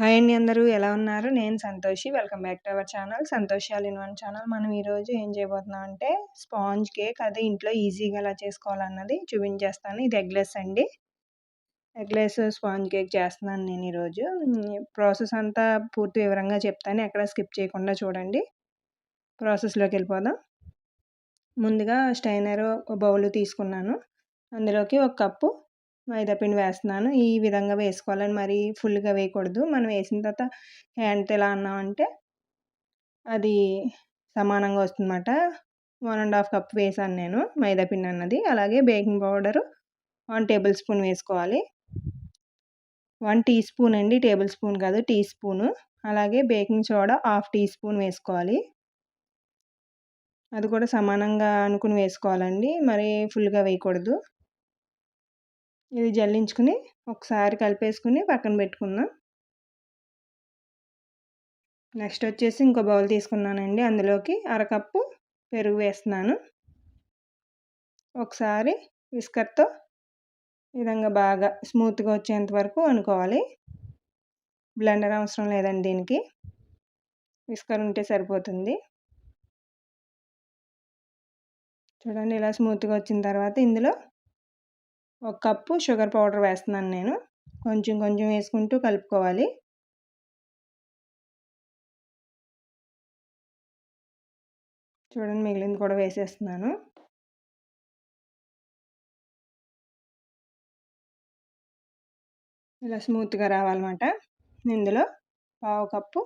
Hi అండి, అందరూ ఎలా ఉన్నారు? నేను Santoshi. Welcome back to our channel Santoshi all in one channel. మనం ఈరోజు ఏం చేయబోతున్నాం అంటే స్పాంజ్ కేక్, అది ఇంట్లో ఈజీగా ఎలా చేసుకోవాలన్నది చూపించేస్తాను. ఇది ఎగ్లెస్ అండి. ఎగ్లెస్ స్పాంజ్ కేక్ చేస్తున్నాను నేను ఈరోజు. ప్రాసెస్ అంతా పూర్తి వివరంగా చెప్తాను, ఎక్కడ స్కిప్ చేయకుండా చూడండి. ప్రాసెస్లోకి వెళ్ళిపోదాం. ముందుగా స్టైనర్ బౌల్ తీసుకున్నాను. అందులోకి ఒక కప్పు మైదాపిండి వేస్తున్నాను. ఈ విధంగా వేసుకోవాలని, మరీ ఫుల్గా వేయకూడదు. మనం వేసిన తర్వాత హ్యాండ్తో ఎలా అన్నామంటే అది సమానంగా వస్తుందన్నమాట. 1½ కప్ వేసాను నేను మైదాపిండి అన్నది. అలాగే బేకింగ్ పౌడరు 1 టేబుల్ స్పూన్ వేసుకోవాలి. 1 టీ స్పూన్ అండి, టేబుల్ స్పూన్ కాదు, టీ స్పూను. అలాగే బేకింగ్ సోడా 1/2 టీ స్పూన్ వేసుకోవాలి. అది కూడా సమానంగా అనుకుని వేసుకోవాలండి, మరీ ఫుల్గా వేయకూడదు. ఇది జల్లించుకుని ఒకసారి కలిపేసుకుని పక్కన పెట్టుకుందాం. నెక్స్ట్ వచ్చేసి ఇంకో బౌల్ తీసుకున్నానండి. అందులోకి అరకప్పు పెరుగు వేస్తున్నాను. ఒకసారి విస్కర్తో ఈ విధంగా బాగా స్మూత్గా వచ్చేంత వరకు అనుకోవాలి. బ్లెండర్ అవసరం లేదండి దీనికి, విస్కర్ ఉంటే సరిపోతుంది. చూడండి, ఇలా స్మూత్గా వచ్చిన తర్వాత ఇందులో 1 కప్పు షుగర్ పౌడర్ వేస్తున్నాను నేను. కొంచెం కొంచెం వేసుకుంటూ కలుపుకోవాలి. చూడండి, మిగిలింది కూడా వేసేస్తున్నాను. ఇలా స్మూత్గా రావాలన్నమాట. ఇందులో 1/2 కప్పు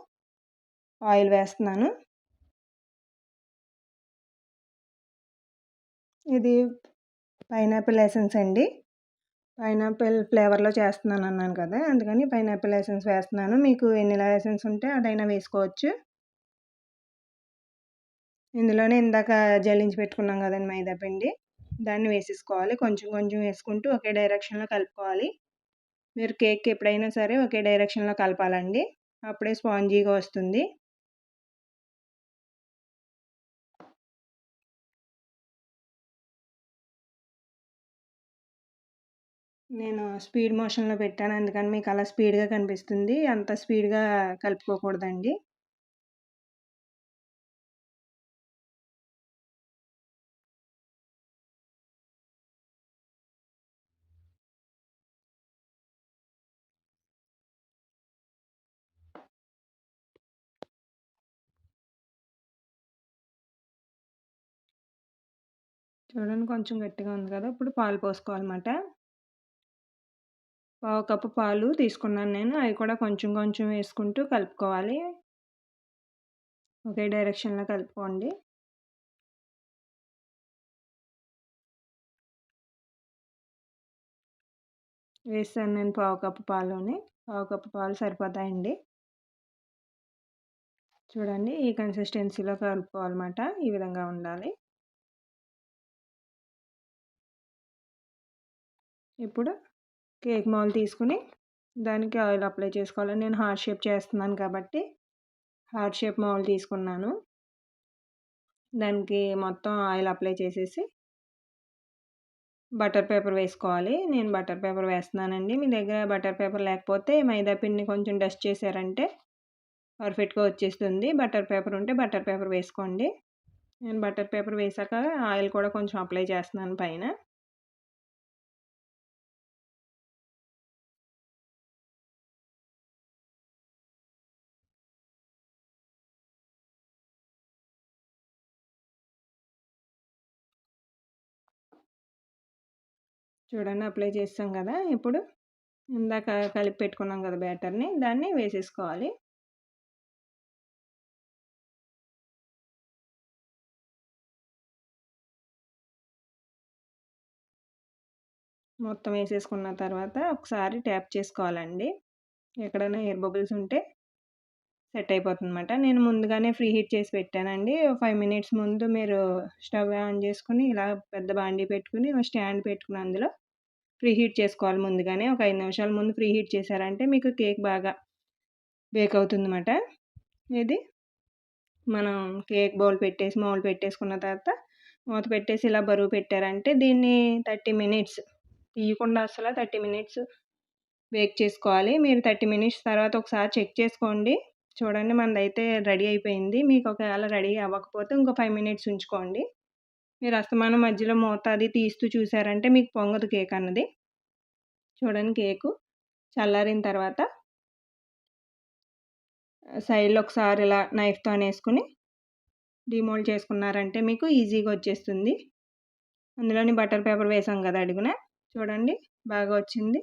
ఆయిల్ వేస్తున్నాను. ఇది పైనాపిల్ ఎసెన్స్ అండి. పైనాపిల్ ఫ్లేవర్లో చేస్తున్నాను అన్నాను కదా, అందుకని పైనాపిల్ ఎసెన్స్ వేస్తున్నాను. మీకు వెనిలా ఎసెన్స్ ఉంటే అదైనా వేసుకోవచ్చు. ఇందులోనే ఇందాక జల్లించి పెట్టుకున్నాం కదండి మైదాపిండి, దాన్ని వేసేసుకోవాలి. కొంచెం కొంచెం వేసుకుంటూ ఒకే డైరెక్షన్లో కలుపుకోవాలి. మీరు కేక్ ఎప్పుడైనా సరే ఒకే డైరెక్షన్లో కలపాలండి, అప్పుడే స్పాంజీగా వస్తుంది. నేను స్పీడ్ మోషన్లో పెట్టాను, అందుకని మీకు అలా స్పీడ్గా కనిపిస్తుంది. అంత స్పీడ్గా కలుపుకోకూడదండి. చూడండి, కొంచెం గట్టిగా ఉంది కదా. ఇప్పుడు పాలు పోసుకోవాలన్నమాట. 1/2 కప్పు పాలు తీసుకున్నాను నేను. అవి కూడా కొంచెం కొంచెం వేసుకుంటూ కలుపుకోవాలి. ఒకే డైరెక్షన్లో కలుపుకోండి. వేసాను నేను 1/2 కప్పు పాలుని. 1/2 కప్పు పాలు సరిపోతాయండి. చూడండి, ఈ కన్సిస్టెన్సీలో కలుపుకోవాలన్నమాట. ఈ విధంగా ఉండాలి. ఇప్పుడు కేక్ మౌల్డ్ తీసుకుని దానికి ఆయిల్ అప్లై చేసుకోవాలి. నేను హార్ట్ షేప్ చేస్తున్నాను కాబట్టి హార్ట్ షేప్ మౌల్డ్ తీసుకున్నాను. దానికి మొత్తం ఆయిల్ అప్లై చేసేసి బటర్ పేపర్ వేసుకోవాలి. నేను బటర్ పేపర్ వేస్తున్నానండి. మీ దగ్గర బటర్ పేపర్ లేకపోతే మైదా పిండిని కొంచెం డస్ట్ చేశారంటే పర్ఫెక్ట్గా వచ్చేస్తుంది. బటర్ పేపర్ ఉంటే బటర్ పేపర్ వేసుకోండి. నేను బటర్ పేపర్ వేసాక ఆయిల్ కూడా కొంచెం అప్లై చేస్తున్నాను పైన. చూడండి, అప్లై చేసాం కదా. ఇప్పుడు ఇందాక కలిపి పెట్టుకున్నాం కదా బ్యాటర్ని, దాన్ని వేసేసుకోవాలి. మొత్తం వేసేసుకున్న తర్వాత ఒకసారి ట్యాప్ చేసుకోవాలండి. ఎక్కడైనా ఎయిర్ బబుల్స్ ఉంటే సెట్ అయిపోతుందన్నమాట. నేను ముందుగానే ఫ్రీ హీట్ చేసి పెట్టానండి. 5 మినిట్స్ ముందు మీరు స్టవ్ ఆన్ చేసుకుని ఇలా పెద్ద బాండీ పెట్టుకుని స్టాండ్ పెట్టుకుని అందులో ఫ్రీ హీట్ చేసుకోవాలి ముందుగానే. ఒక 5 నిమిషాల ముందు ఫ్రీ హీట్ చేశారంటే మీకు కేక్ బాగా బేక్ అవుతుందన్నమాట. ఇది మనం కేక్ బౌల్ పెట్టేసి మౌల్డ్ పెట్టేసుకున్న తర్వాత మూత పెట్టేసి ఇలా బరువు పెట్టారంటే దీన్ని 30 మినిట్స్ తీయకుండా అసలు 30 మినిట్స్ బేక్ చేసుకోవాలి. మీరు 30 మినిట్స్ తర్వాత ఒకసారి చెక్ చేసుకోండి. చూడండి మనదైతే రెడీ అయిపోయింది. మీకు ఒకవేళ రెడీ అవ్వకపోతే ఇంకో 5 మినిట్స్ ఉంచుకోండి. మీరు అస్తమానం మధ్యలో మూత అది తీస్తూ చూసారంటే మీకు పొంగదు కేక్ అన్నది. చూడండి కేకు చల్లారిన తర్వాత సైడ్‌లో ఒకసారి ఇలా నైఫ్‌తో అనేసుకొని డీమోల్డ్ చేసుకున్నారంటే మీకు ఈజీగా వచ్చేస్తుంది. అందులోని బటర్ పేపర్ వేసాం కదా అడుగున. చూడండి బాగా వచ్చింది.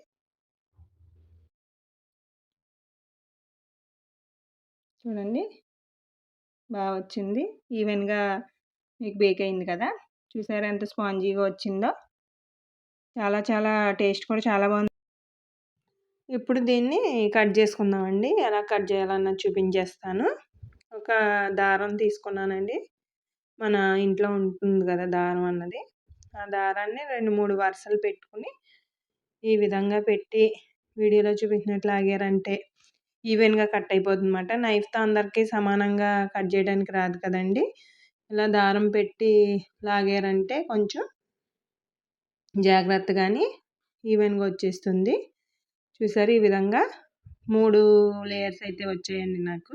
చూడండి బాగా వచ్చింది. ఈవెన్‌గా మీకు బేక్ అయింది కదా! చూసారా ఎంత స్పాంజీగా వచ్చిందో. చాలా చాలా టేస్ట్ కూడా చాలా బాగుంది. ఇప్పుడు దీన్ని కట్ చేసుకుందామండి. ఎలా కట్ చేయాలన్నది చూపించేస్తాను. ఒక దారం తీసుకున్నానండి. మన ఇంట్లో ఉంటుంది కదా దారం అన్నది. ఆ దారాన్ని 2, 3 వరుసలు పెట్టుకుని ఈ విధంగా పెట్టి వీడియోలో చూపించినట్లు లాగారంటే ఈవెన్‌గా కట్ అయిపోతుందన్నమాట. నైఫ్‌తో అందరికీ సమానంగా కట్ చేయడానికి రాదు కదండీ! ఇలా దారం పెట్టి లాగారంటే కొంచెం జాగ్రత్తగాని ఈవెన్‌గా వచ్చేస్తుంది. చూసారు ఈ విధంగా 3 లేయర్స్ అయితే వచ్చాయండి నాకు.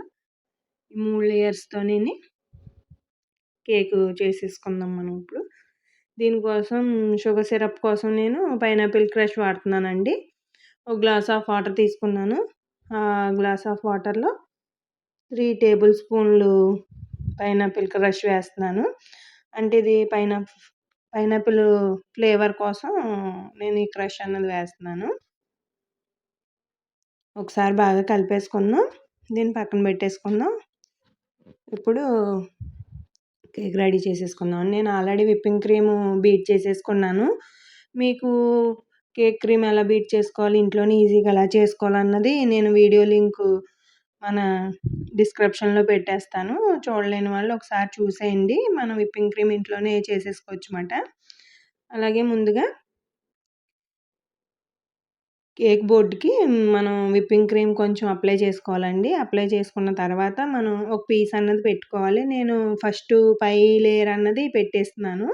ఈ 3 లేయర్స్‌తోని కేకు చేసేసుకుందాం మనం ఇప్పుడు. దీనికోసం షుగర్ సిరప్ కోసం నేను పైనాపిల్ క్రష్ వాడుతున్నానండి. ఒక గ్లాస్ ఆఫ్ వాటర్ తీసుకున్నాను. ఆ గ్లాస్ ఆఫ్ వాటర్‌లో 3 టేబుల్ స్పూన్లు పైనాపిల్ క్రష్ వేస్తున్నాను. అంటే ఇది పైనాపిల్ ఫ్లేవర్ కోసం నేను ఈ క్రష్ అన్నది వేస్తున్నాను. ఒకసారి బాగా కలిపేసుకుందాం. దీన్ని పక్కన పెట్టేసుకుందాం. ఇప్పుడు కేక్ రెడీ చేసేసుకుందాం. నేను ఆల్రెడీ విప్పింగ్ క్రీము బీట్ చేసేసుకున్నాను. మీకు కేక్ క్రీమ్ ఎలా బీట్ చేసుకోవాలి, ఇంట్లోనే ఈజీగా ఎలా చేసుకోవాలన్నది నేను వీడియో లింకు మన డిస్క్రిప్షన్‌లో పెట్టేస్తాను. చూడలేని వాళ్ళు ఒకసారి చూసేయండి. మనం విప్పింగ్ క్రీమ్ ఇంట్లోనే చేసేసుకోవచ్చుమాట. అలాగే ముందుగా కేక్ బోర్డ్‌కి మనం విప్పింగ్ క్రీమ్ కొంచెం అప్లై చేసుకోవాలండి. అప్లై చేసుకున్న తర్వాత మనం ఒక పీస్ అన్నది పెట్టుకోవాలి. నేను ఫస్టు పై లేయర్ అన్నది పెట్టేస్తున్నాను.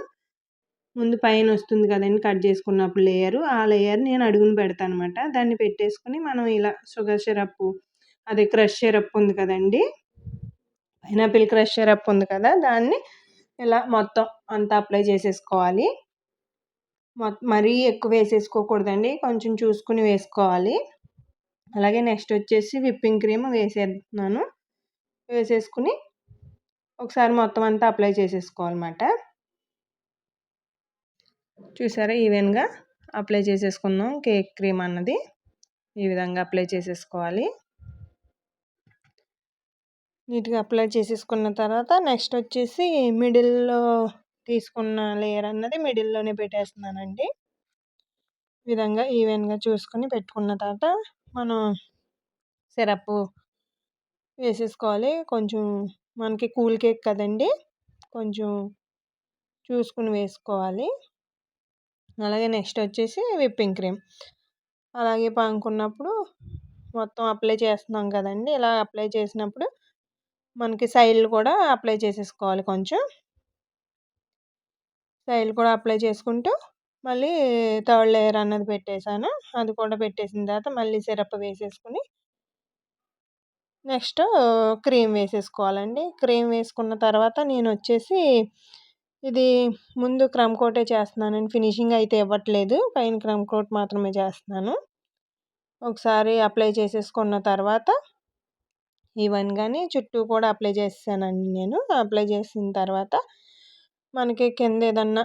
ముందు పైన వస్తుంది కదండీ కట్ చేసుకున్నప్పుడు లేయరు. ఆ లేయర్ నేను అడుగున పెడతానమాట. దాన్ని పెట్టేసుకొని మనం ఇలా షుగర్ సిరప్పు అదే క్రష్ సిరప్ ఉంది కదండీ! పైనాపిల్ క్రష్ సిరప్ ఉంది కదా! దాన్ని ఇలా మొత్తం అంతా అప్లై చేసేసుకోవాలి. మరీ ఎక్కువ వేసేసుకోకూడదండి. కొంచెం చూసుకొని వేసుకోవాలి. అలాగే నెక్స్ట్ వచ్చేసి విప్పింగ్ క్రీమ్ వేసేస్తున్నాను. వేసేసుకుని ఒకసారి మొత్తం అంతా అప్లై చేసేసుకోవాలన్నమాట. చూసారా ఈవెన్‌గా అప్లై చేసేసుకుందాం కేక్ క్రీమ్ అన్నది. ఈ విధంగా అప్లై చేసేసుకోవాలి. నీట్‌గా అప్లై చేసేసుకున్న తర్వాత నెక్స్ట్ వచ్చేసి మిడిల్‌లో తీసుకున్న లేయర్ అన్నది మిడిల్‌లోనే పెట్టేస్తున్నానండి. ఈ విధంగా ఈవెన్‌గా చూసుకొని పెట్టుకున్న తర్వాత మనం సిరప్ వేసేసుకోవాలి. కొంచెం మనకి కూల్ కేక్ కదండీ! కొంచెం చూసుకొని వేసుకోవాలి. అలాగే నెక్స్ట్ వచ్చేసి విప్పింగ్ క్రీమ్. అలాగే పానుకున్నప్పుడు మొత్తం అప్లై చేస్తున్నాం కదండీ! ఇలా అప్లై చేసినప్పుడు మనకి సైడ్‌లు కూడా అప్లై చేసేసుకోవాలి కొంచెం. సైడ్‌లు కూడా అప్లై చేసుకుంటూ మళ్ళీ థర్డ్ లేయర్ అన్నది పెట్టేసాను. అది కూడా పెట్టేసిన తర్వాత మళ్ళీ సిరప్ వేసేసుకొని నెక్స్ట్ క్రీమ్ వేసేసుకోవాలండి. క్రీమ్ వేసుకున్న తర్వాత నేనొచ్చేసి ఇది ముందు క్రమ్ కోటే చేస్తున్నానండి. ఫినిషింగ్ అయితే ఇవ్వట్లేదు. పైన క్రమ్ కోట్ మాత్రమే చేస్తున్నాను. ఒకసారి అప్లై చేసేసుకున్న తర్వాత ఈవెన్‌గాని చుట్టూ కూడా అప్లై చేసేసానండి నేను. అప్లై చేసిన తర్వాత మనకి కింద ఏదన్నా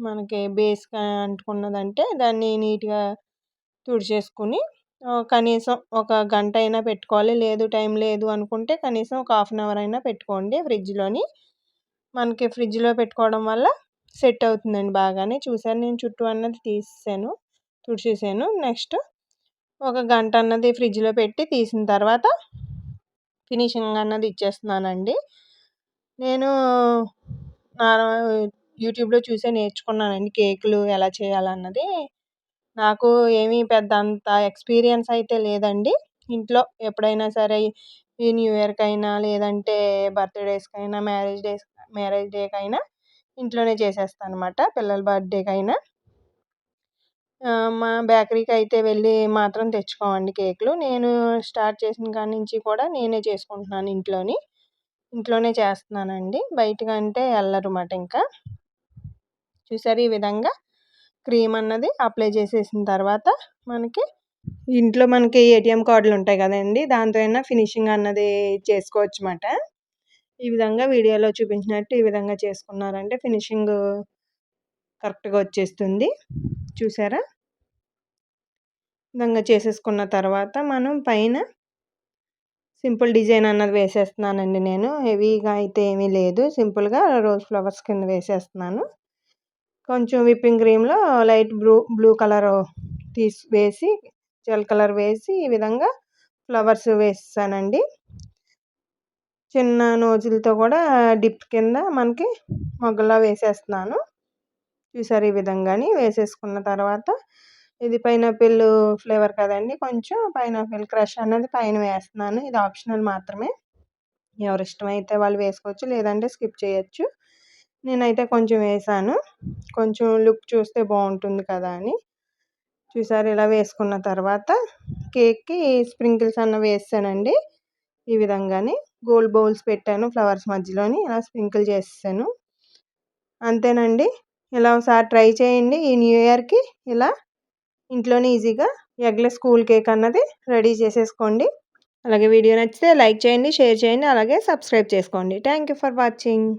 మనకి బేస్‌గా అంటుకున్నదంటే దాన్ని నీట్‌గా తుడిచేసుకొని కనీసం ఒక గంట అయినా పెట్టుకోవాలి. లేదు టైం లేదు అనుకుంటే కనీసం ఒక హాఫ్ అన్ అవర్ అయినా పెట్టుకోండి ఫ్రిడ్జ్‌లోని. మనకి ఫ్రిడ్జ్‌లో పెట్టుకోవడం వల్ల సెట్ అవుతుందండి బాగానే. చూసారు నేను చుట్టూ అన్నది తీసేసాను. తుడిచేసాను. నెక్స్ట్ ఒక గంట అన్నది ఫ్రిడ్జ్‌లో పెట్టి తీసిన తర్వాత ఫినిషింగ్ అన్నది ఇచ్చేస్తున్నానండి. నేను నా యూట్యూబ్‌లో చూసే నేర్చుకున్నానండి కేకులు ఎలా చేయాలన్నది. నాకు ఏమీ పెద్ద అంత ఎక్స్‌పీరియన్స్ అయితే లేదండి. ఇంట్లో ఎప్పుడైనా సరే ఈ న్యూ ఇయర్‌కైనా లేదంటే బర్త్‌డేస్‌కైనా మ్యారేజ్ డేకైనా ఇంట్లోనే చేసేస్తానన్నమాట. పిల్లల బర్త్‌డేకైనా. మా బేకరీకి అయితే వెళ్ళి మాత్రం తెచ్చుకోమండి కేకులు. నేను స్టార్ట్ చేసిన కాడి నుంచి కూడా నేనే చేసుకుంటున్నాను ఇంట్లోనే చేస్తున్నానండి. బయటకంటే ఎళ్ళరమాట ఇంకా. చూసారా ఈ విధంగా క్రీమ్ అన్నది అప్లై చేసేసిన తర్వాత మనకి ఏటీఎం కార్డులు ఉంటాయి కదండీ! దాంతో అయినా ఫినిషింగ్ అన్నది చేసుకోవచ్చుమాట. ఈ విధంగా వీడియోలో చూపించినట్టు ఈ విధంగా చేసుకున్నారంటే ఫినిషింగ్ కరెక్ట్‌గా వచ్చేస్తుంది. చూసారా? ఈ విధంగా చేసేసుకున్న తర్వాత మనం పైన సింపుల్ డిజైన్ అన్నది వేసేస్తున్నానండి నేను. హెవీగా అయితే ఏమీ లేదు. సింపుల్‌గా రోజ్ ఫ్లవర్స్ కింద వేసేస్తున్నాను. కొంచెం విప్పింగ్ క్రీమ్‌లో లైట్ బ్లూ కలరు వేసి జెల్ కలర్ వేసి ఈ విధంగా ఫ్లవర్స్ వేసేసానండి. చిన్న నోజిల్‌తో కూడా డిప్ కింద మనకి మొగ్గలా వేసేస్తున్నాను. చూసారా ఈ విధంగాని వేసేసుకున్న తర్వాత ఇది పైనాపిల్ ఫ్లేవర్ కదండీ! కొంచెం పైనాపిల్ క్రష్ అన్నది పైన వేస్తున్నాను. ఇది ఆప్షనల్ మాత్రమే. ఎవరిష్టమైతే వాళ్ళు వేసుకోవచ్చు. లేదంటే స్కిప్ చేయొచ్చు. నేనైతే కొంచెం వేశాను. కొంచెం లుక్ చూస్తే బాగుంటుంది కదా అని. చూసారా ఇలా వేసుకున్న తర్వాత కేక్‌కి స్ప్రింకిల్స్ అన్నవి వేసేసానండి. ఈ విధంగాని గోల్డ్ బౌల్స్ పెట్టాను ఫ్లవర్స్ మధ్యలోని ఇలా స్ప్రింకిల్ చేసేసాను. అంతేనండి. ఇలా ఒకసారి ట్రై చేయండి. ఈ న్యూ ఇయర్‌కి ఇలా ఇంట్లోనే ఈజీగా ఎగ్‌లెస్ కూల్ కేక్ అన్నది రెడీ చేసేసుకోండి. అలాగే వీడియో నచ్చితే లైక్ చేయండి, షేర్ చేయండి, అలాగే సబ్స్క్రైబ్ చేసుకోండి. Thank you for watching.